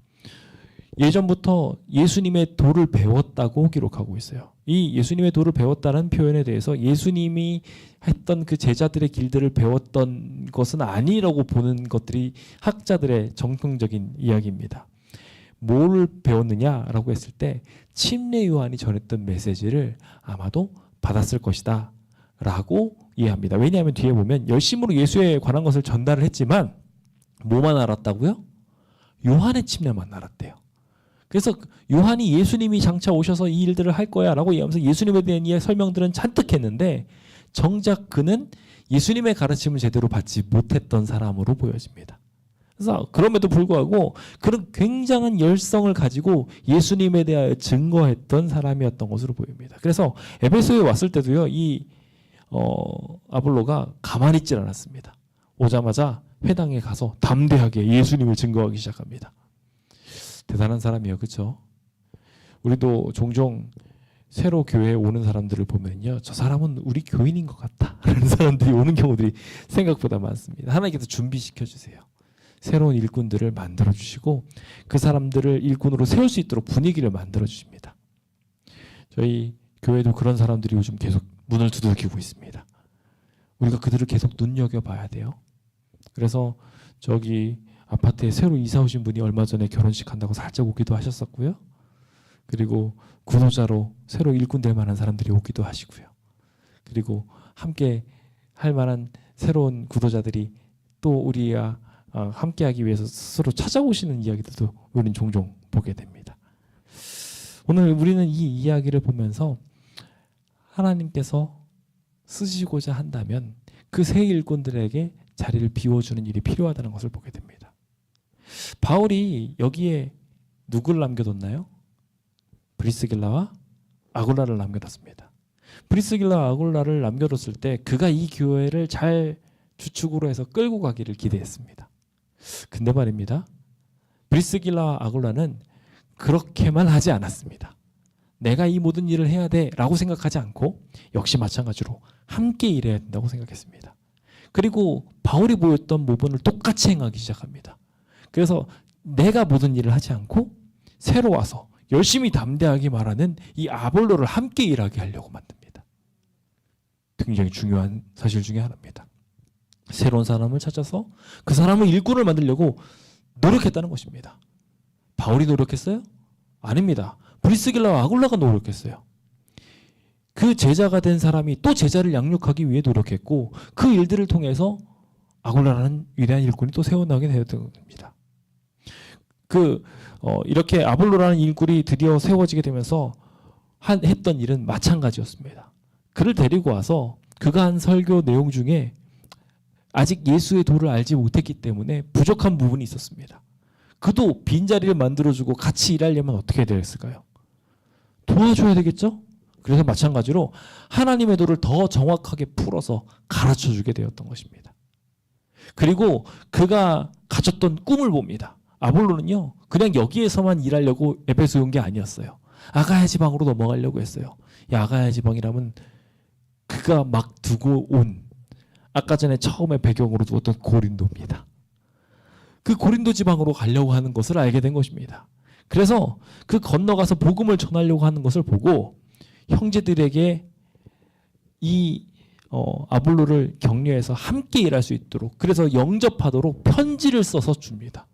예전부터 예수님의 도를 배웠다고 기록하고 있어요. 이 예수님의 도를 배웠다는 표현에 대해서 예수님이 했던 그 제자들의 길들을 배웠던 것은 아니라고 보는 것들이 학자들의 정통적인 이야기입니다. 뭘 배웠느냐라고 했을 때 침례 요한이 전했던 메시지를 아마도 받았을 것이다 라고 이해합니다. 왜냐하면 뒤에 보면 열심으로 예수에 관한 것을 전달을 했지만 뭐만 알았다고요? 요한의 침례만 알았대요. 그래서 요한이 예수님이 장차 오셔서 이 일들을 할 거야 라고 얘기하면서 예수님에 대한 설명들은 잔뜩 했는데 정작 그는 예수님의 가르침을 제대로 받지 못했던 사람으로 보여집니다. 그래서 그럼에도 불구하고 그런 굉장한 열성을 가지고 예수님에 대하여 증거했던 사람이었던 것으로 보입니다. 그래서 에베소에 왔을 때도요, 이 아볼로가 가만히 있질 않았습니다. 오자마자 회당에 가서 담대하게 예수님을 증거하기 시작합니다. 대단한 사람이에요. 그렇죠? 우리도 종종 새로 교회에 오는 사람들을 보면요, 저 사람은 우리 교인인 것 같다 라는 사람들이 오는 경우들이 생각보다 많습니다. 하나님께서 준비시켜 주세요. 새로운 일꾼들을 만들어 주시고 그 사람들을 일꾼으로 세울 수 있도록 분위기를 만들어 주십니다. 저희 교회도 그런 사람들이 요즘 계속 문을 두들기고 있습니다. 우리가 그들을 계속 눈여겨봐야 돼요. 그래서 저기 아파트에 새로 이사 오신 분이 얼마 전에 결혼식 한다고 살짝 오기도 하셨었고요. 그리고 구도자로 새로 일꾼 될 만한 사람들이 오기도 하시고요. 그리고 함께 할 만한 새로운 구도자들이 또 우리와 함께하기 위해서 스스로 찾아오시는 이야기들도 우리는 종종 보게 됩니다. 오늘 우리는 이 이야기를 보면서 하나님께서 쓰시고자 한다면 그 새 일꾼들에게 자리를 비워주는 일이 필요하다는 것을 보게 됩니다. 바울이 여기에 누굴 남겨뒀나요? 브리스길라와 아굴라를 남겨뒀습니다. 브리스길라와 아굴라를 남겨뒀을 때 그가 이 교회를 잘 주축으로 해서 끌고 가기를 기대했습니다. 근데 말입니다, 브리스길라와 아굴라는 그렇게만 하지 않았습니다. 내가 이 모든 일을 해야 돼 라고 생각하지 않고 역시 마찬가지로 함께 일해야 된다고 생각했습니다. 그리고 바울이 보였던 모범을 똑같이 행하기 시작합니다. 그래서 내가 모든 일을 하지 않고 새로 와서 열심히 담대하게 말하는 이 아볼로를 함께 일하게 하려고 만듭니다. 굉장히 중요한 사실 중에 하나입니다. 새로운 사람을 찾아서 그 사람을 일꾼을 만들려고 노력했다는 것입니다. 바울이 노력했어요? 아닙니다. 브리스길라와 아굴라가 노력했어요. 그 제자가 된 사람이 또 제자를 양육하기 위해 노력했고 그 일들을 통해서 아굴라라는 위대한 일꾼이 또 세워나게 되었던 겁니다. 이렇게 아볼로라는 일꾼이 드디어 세워지게 되면서 했던 일은 마찬가지였습니다. 그를 데리고 와서 그가 한 설교 내용 중에 아직 예수의 도를 알지 못했기 때문에 부족한 부분이 있었습니다. 그도 빈자리를 만들어주고 같이 일하려면 어떻게 해야 됐을까요? 도와줘야 되겠죠? 그래서 마찬가지로 하나님의 도를 더 정확하게 풀어서 가르쳐주게 되었던 것입니다. 그리고 그가 가졌던 꿈을 봅니다. 아볼로는요, 그냥 여기에서만 일하려고 에베소에 온 게 아니었어요. 아가야 지방으로 넘어가려고 했어요. 이 아가야 지방이라면 그가 막 두고 온, 아까 전에 처음에 배경으로 두었던 고린도입니다. 그 고린도 지방으로 가려고 하는 것을 알게 된 것입니다. 그래서 그 건너가서 복음을 전하려고 하는 것을 보고 형제들에게 이 아볼로를 격려해서 함께 일할 수 있도록, 그래서 영접하도록 편지를 써서 줍니다.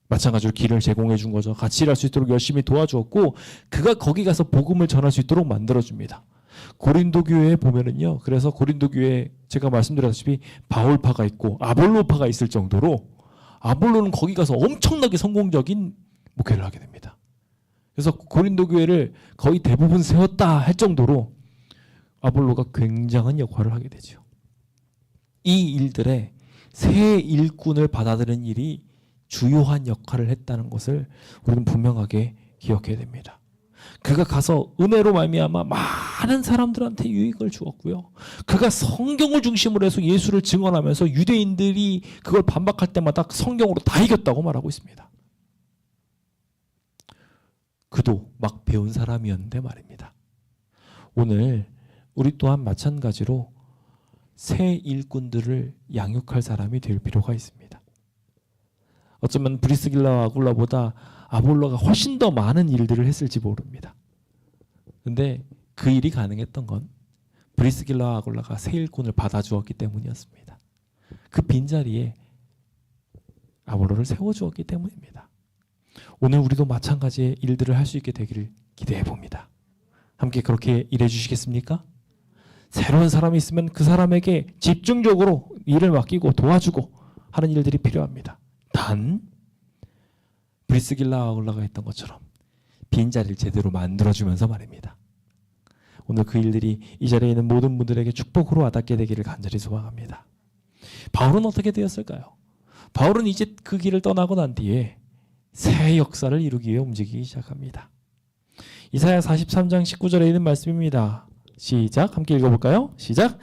마찬가지로 길을 제공해 준 거죠. 같이 일할 수 있도록 열심히 도와주었고, 그가 거기 가서 복음을 전할 수 있도록 만들어 줍니다. 고린도 교회에 보면은요, 그래서 고린도 교회에 제가 말씀드렸다시피 바울파가 있고 아볼로파가 있을 정도로, 아볼로는 거기 가서 엄청나게 성공적인 목회를 하게 됩니다. 그래서 고린도 교회를 거의 대부분 세웠다 할 정도로 아볼로가 굉장한 역할을 하게 되죠. 이 일들에 새 일꾼을 받아들이는 일이 주요한 역할을 했다는 것을 우리는 분명하게 기억해야 됩니다. 그가 가서 은혜로 말미암아 많은 사람들한테 유익을 주었고요. 그가 성경을 중심으로 해서 예수를 증언하면서 유대인들이 그걸 반박할 때마다 성경으로 다 이겼다고 말하고 있습니다. 그도 막 배운 사람이었는데 말입니다. 오늘 우리 또한 마찬가지로 새 일꾼들을 양육할 사람이 될 필요가 있습니다. 어쩌면 브리스길라와 아굴라보다 아볼로가 훨씬 더 많은 일들을 했을지 모릅니다. 그런데 그 일이 가능했던 건 브리스길라와 아굴라가 새 일꾼을 받아주었기 때문이었습니다. 그 빈자리에 아볼로를 세워주었기 때문입니다. 오늘 우리도 마찬가지의 일들을 할 수 있게 되기를 기대해 봅니다. 함께 그렇게 일해 주시겠습니까? 새로운 사람이 있으면 그 사람에게 집중적으로 일을 맡기고 도와주고 하는 일들이 필요합니다. 단 브리스길라와 아굴라가 했던 것처럼 빈자리를 제대로 만들어주면서 말입니다. 오늘 그 일들이 이 자리에 있는 모든 분들에게 축복으로 와닿게 되기를 간절히 소망합니다. 바울은 어떻게 되었을까요? 바울은 이제 그 길을 떠나고 난 뒤에 새 역사를 이루기 위해 움직이기 시작합니다. 이사야 43장 19절에 있는 말씀입니다. 시작, 함께 읽어볼까요? 시작.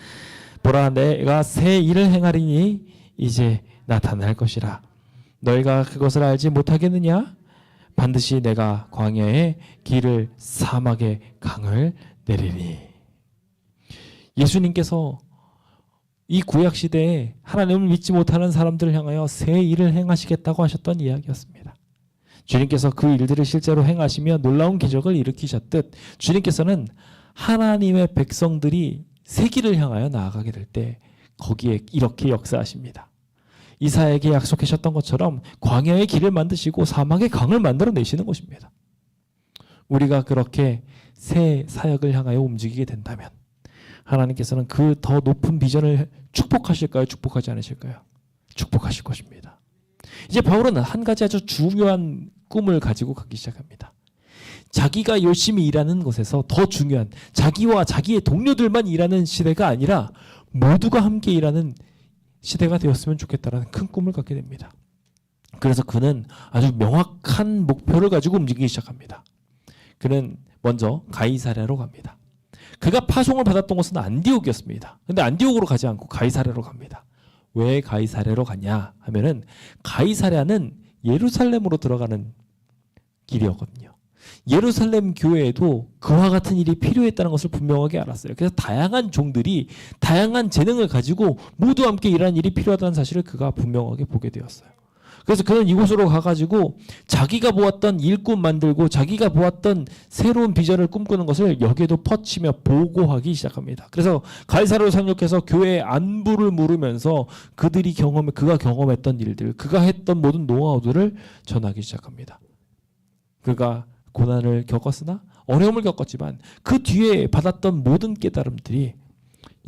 보라, 내가 새 일을 행하리니 이제 나타날 것이라. 너희가 그것을 알지 못하겠느냐? 반드시 내가 광야에 길을, 사막에 강을 내리니. 예수님께서 이 구약 시대에 하나님을 믿지 못하는 사람들을 향하여 새 일을 행하시겠다고 하셨던 이야기였습니다. 주님께서 그 일들을 실제로 행하시며 놀라운 기적을 일으키셨듯 주님께서는 하나님의 백성들이 새 길을 향하여 나아가게 될 때 거기에 이렇게 역사하십니다. 이사야에게 약속하셨던 것처럼 광야의 길을 만드시고 사막의 강을 만들어내시는 것입니다. 우리가 그렇게 새 사역을 향하여 움직이게 된다면 하나님께서는 그 더 높은 비전을 축복하실까요? 축복하지 않으실까요? 축복하실 것입니다. 이제 바울은 한 가지 아주 중요한 꿈을 가지고 가기 시작합니다. 자기가 열심히 일하는 것에서 더 중요한, 자기와 자기의 동료들만 일하는 시대가 아니라 모두가 함께 일하는 시대가 되었으면 좋겠다라는 큰 꿈을 갖게 됩니다. 그래서 그는 아주 명확한 목표를 가지고 움직이기 시작합니다. 그는 먼저 가이사랴로 갑니다. 그가 파송을 받았던 곳은 안디옥이었습니다. 그런데 안디옥으로 가지 않고 가이사랴로 갑니다. 왜 가이사랴로 갔냐 하면은 가이사랴는 예루살렘으로 들어가는 길이었거든요. 예루살렘 교회에도 그와 같은 일이 필요했다는 것을 분명하게 알았어요. 그래서 다양한 종들이 다양한 재능을 가지고 모두 함께 일하는 일이 필요하다는 사실을 그가 분명하게 보게 되었어요. 그래서 그는 이곳으로 가가지고 자기가 보았던 일꾼 만들고 자기가 보았던 새로운 비전을 꿈꾸는 것을 여기에도 퍼치며 보고하기 시작합니다. 그래서 가이사랴로 상륙해서 교회의 안부를 물으면서 그가 경험했던 일들, 그가 했던 모든 노하우들을 전하기 시작합니다. 그가 고난을 겪었으나 어려움을 겪었지만 그 뒤에 받았던 모든 깨달음들이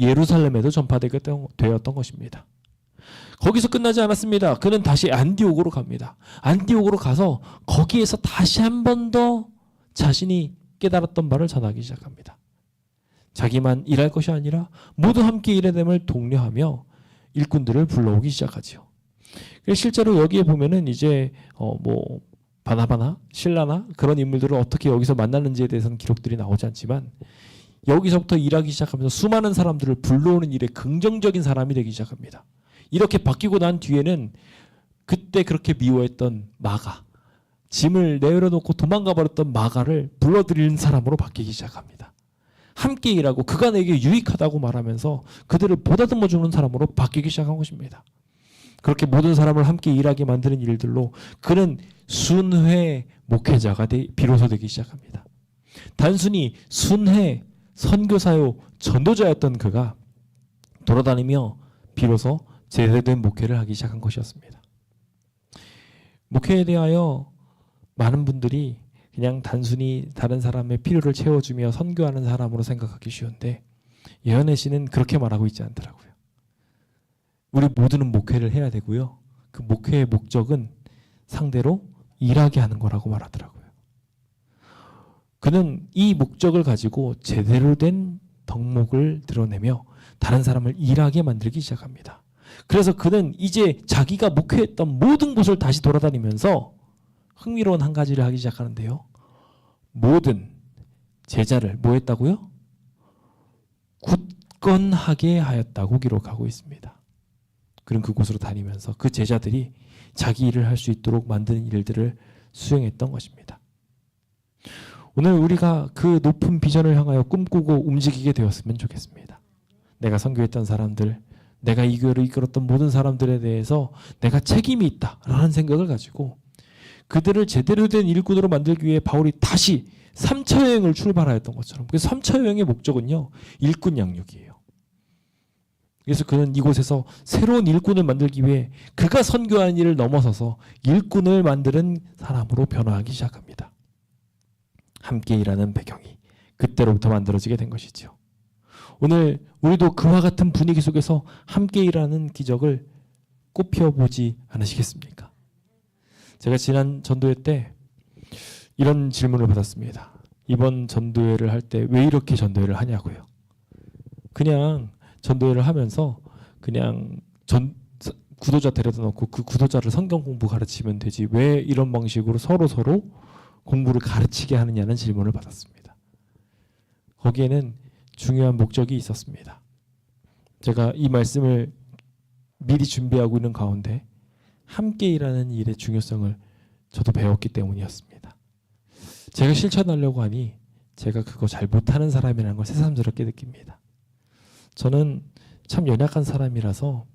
예루살렘에도 전파되었던 것입니다. 거기서 끝나지 않았습니다. 그는 다시 안디옥으로 갑니다. 안디옥으로 가서 거기에서 다시 한 번 더 자신이 깨달았던 바를 전하기 시작합니다. 자기만 일할 것이 아니라 모두 함께 일해야 됨을 독려하며 일꾼들을 불러오기 시작하지요. 실제로 여기에 보면은 이제 뭐 바나바나 실라나 그런 인물들을 어떻게 여기서 만나는지에 대해서는 기록들이 나오지 않지만 여기서부터 일하기 시작하면서 수많은 사람들을 불러오는 일에 긍정적인 사람이 되기 시작합니다. 이렇게 바뀌고 난 뒤에는 그때 그렇게 미워했던 마가, 짐을 내려놓고 도망가 버렸던 마가를 불러들이는 사람으로 바뀌기 시작합니다. 함께 일하고 그가 내게 유익하다고 말하면서 그들을 보다듬어 주는 사람으로 바뀌기 시작한 것입니다. 그렇게 모든 사람을 함께 일하게 만드는 일들로 그는 순회 목회자가 비로소 되기 시작합니다. 단순히 순회 선교사요 전도자였던 그가 돌아다니며 비로소 제대된 목회를 하기 시작한 것이었습니다. 목회에 대하여 많은 분들이 그냥 단순히 다른 사람의 필요를 채워주며 선교하는 사람으로 생각하기 쉬운데 예언의 씨는 그렇게 말하고 있지 않더라고요. 우리 모두는 목회를 해야 되고요. 그 목회의 목적은 상대로 일하게 하는 거라고 말하더라고요. 그는 이 목적을 가지고 제대로 된 덕목을 드러내며 다른 사람을 일하게 만들기 시작합니다. 그래서 그는 이제 자기가 목회했던 모든 곳을 다시 돌아다니면서 흥미로운 한 가지를 하기 시작하는데요. 모든 제자를 뭐 했다고요? 굳건하게 하였다고 기록하고 있습니다. 그는 그곳으로 다니면서 그 제자들이 자기 일을 할 수 있도록 만드는 일들을 수행했던 것입니다. 오늘 우리가 그 높은 비전을 향하여 꿈꾸고 움직이게 되었으면 좋겠습니다. 내가 선교했던 사람들, 내가 이 교회를 이끌었던 모든 사람들에 대해서 내가 책임이 있다라는 생각을 가지고 그들을 제대로 된 일꾼으로 만들기 위해 바울이 다시 3차 여행을 출발하였던 것처럼 그 3차 여행의 목적은요. 일꾼 양육이에요. 그래서 그는 이곳에서 새로운 일꾼을 만들기 위해 그가 선교하는 일을 넘어서서 일꾼을 만드는 사람으로 변화하기 시작합니다. 함께 일하는 배경이 그때로부터 만들어지게 된 것이죠. 오늘 우리도 그와 같은 분위기 속에서 함께 일하는 기적을 꽃피워보지 않으시겠습니까? 제가 지난 전도회 때 이런 질문을 받았습니다. 이번 전도회를 할 때 왜 이렇게 전도회를 하냐고요. 그냥 전도회를 하면서 그냥 구도자 데려다 놓고 그 구도자를 성경 공부 가르치면 되지 왜 이런 방식으로 서로 공부를 가르치게 하느냐는 질문을 받았습니다. 거기에는 중요한 목적이 있었습니다. 제가 이 말씀을 미리 준비하고 있는 가운데 함께 일하는 일의 중요성을 저도 배웠기 때문이었습니다. 제가 실천하려고 하니 제가 그거 잘 못하는 사람이라는 걸 새삼스럽게 느낍니다. 저는 참 연약한 사람이라서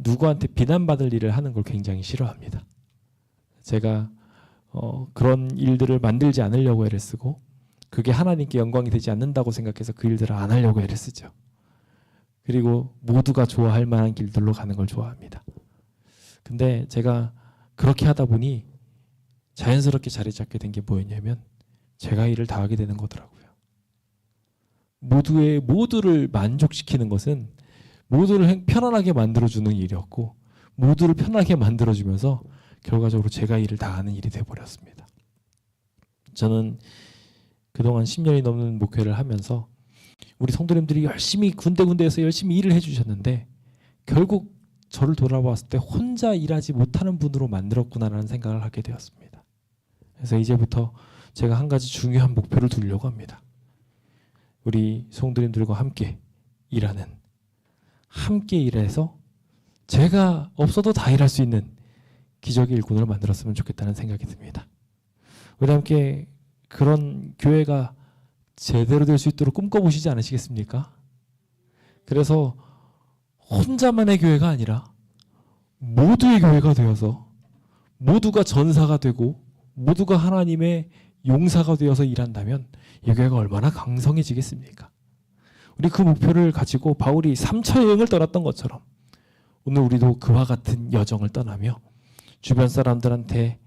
누구한테 비난받을 일을 하는 걸 굉장히 싫어합니다. 제가 그런 일들을 만들지 않으려고 애를 쓰고 그게 하나님께 영광이 되지 않는다고 생각해서 그 일들을 안 하려고 애를 쓰죠. 그리고 모두가 좋아할 만한 길들로 가는 걸 좋아합니다. 근데 제가 그렇게 하다 보니 자연스럽게 자리 잡게 된 게 뭐였냐면 제가 일을 다 하게 되는 거더라고요. 모두를 만족시키는 것은 모두를 편안하게 만들어주는 일이었고 모두를 편하게 만들어주면서 결과적으로 제가 일을 다 하는 일이 되어버렸습니다. 저는 그동안 10년이 넘는 목회를 하면서 우리 성도님들이 열심히 군데군데에서 열심히 일을 해주셨는데 결국 저를 돌아봤을 때 혼자 일하지 못하는 분으로 만들었구나라는 생각을 하게 되었습니다. 그래서 이제부터 제가 한 가지 중요한 목표를 두려고 합니다. 우리 성도님들과 함께 일해서 제가 없어도 다 일할 수 있는 기적의 일꾼을 만들었으면 좋겠다는 생각이 듭니다. 우리 함께 그런 교회가 제대로 될 수 있도록 꿈꿔보시지 않으시겠습니까? 그래서 혼자만의 교회가 아니라 모두의 교회가 되어서 모두가 전사가 되고 모두가 하나님의 용사가 되어서 일한다면 이 교회가 얼마나 강성해지겠습니까? 우리 그 목표를 가지고 바울이 3차 여행을 떠났던 것처럼 오늘 우리도 그와 같은 여정을 떠나며 주변 사람들한테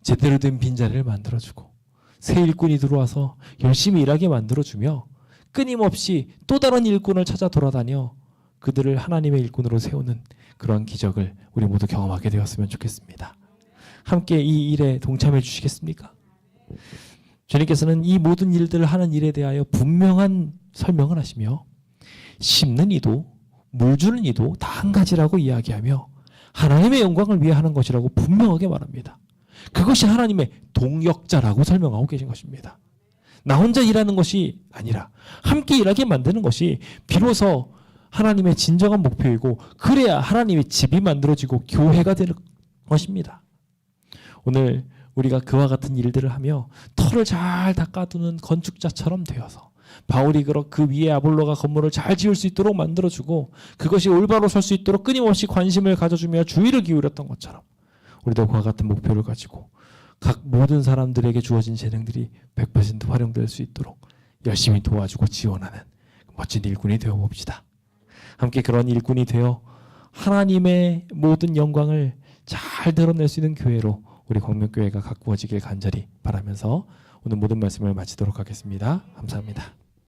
제대로 된 빈자리를 만들어주고 새 일꾼이 들어와서 열심히 일하게 만들어주며 끊임없이 또 다른 일꾼을 찾아 돌아다녀 그들을 하나님의 일꾼으로 세우는 그러한 기적을 우리 모두 경험하게 되었으면 좋겠습니다. 함께 이 일에 동참해 주시겠습니까? 주님께서는 이 모든 일들을 하는 일에 대하여 분명한 설명을 하시며 심는 이도 물 주는 이도 다 한 가지라고 이야기하며 하나님의 영광을 위해 하는 것이라고 분명하게 말합니다. 그것이 하나님의 동역자라고 설명하고 계신 것입니다. 나 혼자 일하는 것이 아니라 함께 일하게 만드는 것이 비로소 하나님의 진정한 목표이고 그래야 하나님의 집이 만들어지고 교회가 되는 것입니다. 오늘 우리가 그와 같은 일들을 하며 터를 잘 닦아두는 건축자처럼 되어서 바울이 그 위에 아볼로가 건물을 잘 지을 수 있도록 만들어주고 그것이 올바로 설 수 있도록 끊임없이 관심을 가져주며 주의를 기울였던 것처럼 우리도 그와 같은 목표를 가지고 각 모든 사람들에게 주어진 재능들이 100% 활용될 수 있도록 열심히 도와주고 지원하는 멋진 일꾼이 되어봅시다. 함께 그런 일꾼이 되어 하나님의 모든 영광을 잘 드러낼 수 있는 교회로 우리 광명교회가 가꾸어지길 간절히 바라면서 오늘 모든 말씀을 마치도록 하겠습니다. 감사합니다.